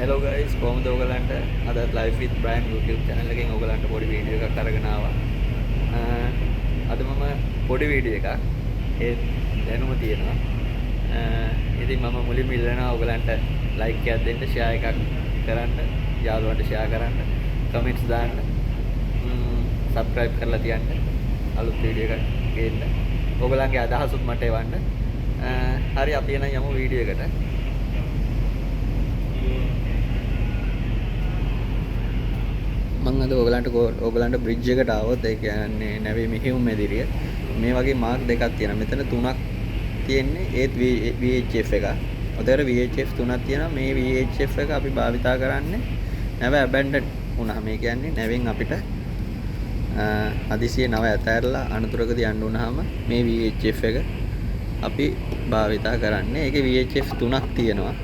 Hello guys, කොහොමද ඔයගලන්ට අද live with Brian YouTube channel එකෙන් ඔයගලන්ට පොඩි වීඩියෝ එකක් අරගෙන ආවා. අද මම පොඩි වීඩියෝ එකක් ඒ දැනුම තියෙනවා. ඉතින් මම මුලින්ම ඉල්ලනවා ඔයගලන්ට like එකක් දෙන්න, share එකක් කරන්න, යාළුවන්ට share කරන්න, comments දාන්න, subscribe කරලා තියන්න. අලුත් වීඩියෝ එකක් ගේන්න. ඔයගලන්ගේ අදහසුත් මට එවන්න. හරි අපි එන යමු වීඩියෝ එකට. මම අද ඔයගලන්ට බ්‍රිජ් එකට ආවොත් ඒ කියන්නේ නැවේ මිහිවුම් මැදිරිය මේ වගේ මාර්ක් දෙකක් තියෙනවා. මෙතන තුනක් තියෙන්නේ ඒත් VHF එක. ඔතන VHF තුනක් තියෙනවා. මේ VHF එක අපි භාවිතා කරන්නේ නැව ඇබැන්ඩන් වුණා. මේ කියන්නේ නැවෙන් අපිට හදිසියේ නව ඇතැරලා අනතුරකදී යන්න වුණාම මේ VHF එක අපි භාවිතා කරන්නේ. ඒකේ VHF තුනක් තියෙනවා.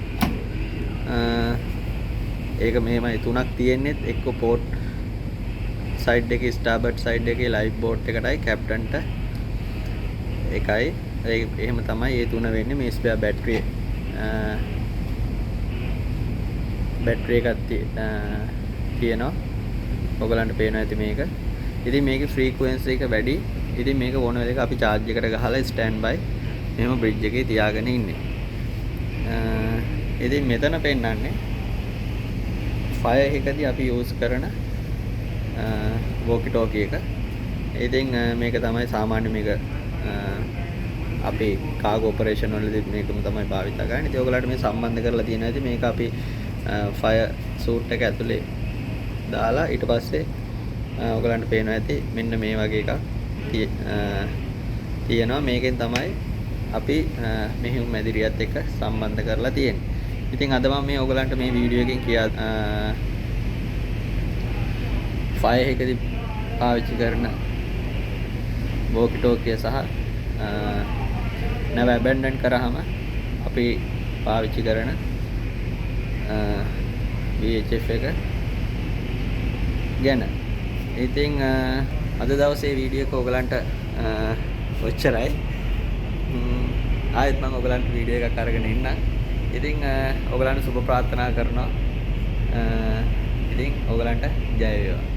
ඒක මෙහෙමයි තුනක් තියෙන්නේ. එක්ක පෝට් සයිඩ් එකේ ස්ටාර්බෝඩ් සයිඩ් එකේ ලයිව් බෝඩ් එකටයි කැප්ටන්ට එකයි. එහෙම තමයි මේ තුන වෙන්නේ. මේ ස්පෙයා බැටරි එකක් තියෙනවා. ඔයගලන්ට පේනවා ඇති මේක. ඉතින් මේකේ ෆ්‍රීකවෙන්සි එක වැඩි. ඉතින් මේක ඕන වෙලක අපි charge එකට ගහලා ස්ටෑන්ඩ් බයි මෙහෙම බ්‍රිජ් එකේ තියාගෙන ඉන්නේ. ඉතින් මෙතන පෙන්නන්නේ ෆයර් එකදී අපි යූස් කරන walkie talkie එක. ඉතින් මේක තමයි සාමාන්‍ය මේක අපේ කාගෝ ඔපරේෂන් වලදී මේකම තමයි භාවිත කරන්නේ. ඉතින් ඔයගලට මේ සම්බන්ධ කරලා තියෙනවා. ඉතින් මේක අපි ෆයර් සූට් එක ඇතුලේ දාලා ඊට පස්සේ ඔයගලන්ට පේනවා ඇති මෙන්න මේ වගේ එකක් තියෙනවා. මේකෙන් තමයි අපි මෙහෙයුම් මැදිරියත් එක්ක සම්බන්ධ කරලා තියෙන්නේ. ඉතින් අද මම මේ ඔයගලන්ට මේ වීඩියෝ එකෙන් ෆයර් එකදී පාවිච්චි කරන walkie talkie සහ නැව ඇබැන්ඩන් කරාම අපි පාවිච්චි කරන VHF එක ගැන. ඉතින් අද දවසේ වීඩියෝ එක ඔයගලන්ට ඔච්චරයි. ආයෙත් මම ඔයගලන්ට වීඩියෝ එකක් අරගෙන ඉන්නම්. ඉතින් ඔයගලන්ට සුබ ප්‍රාර්ථනා කරනවා. ඉතින් ඔයගලන්ට ජය වේවා.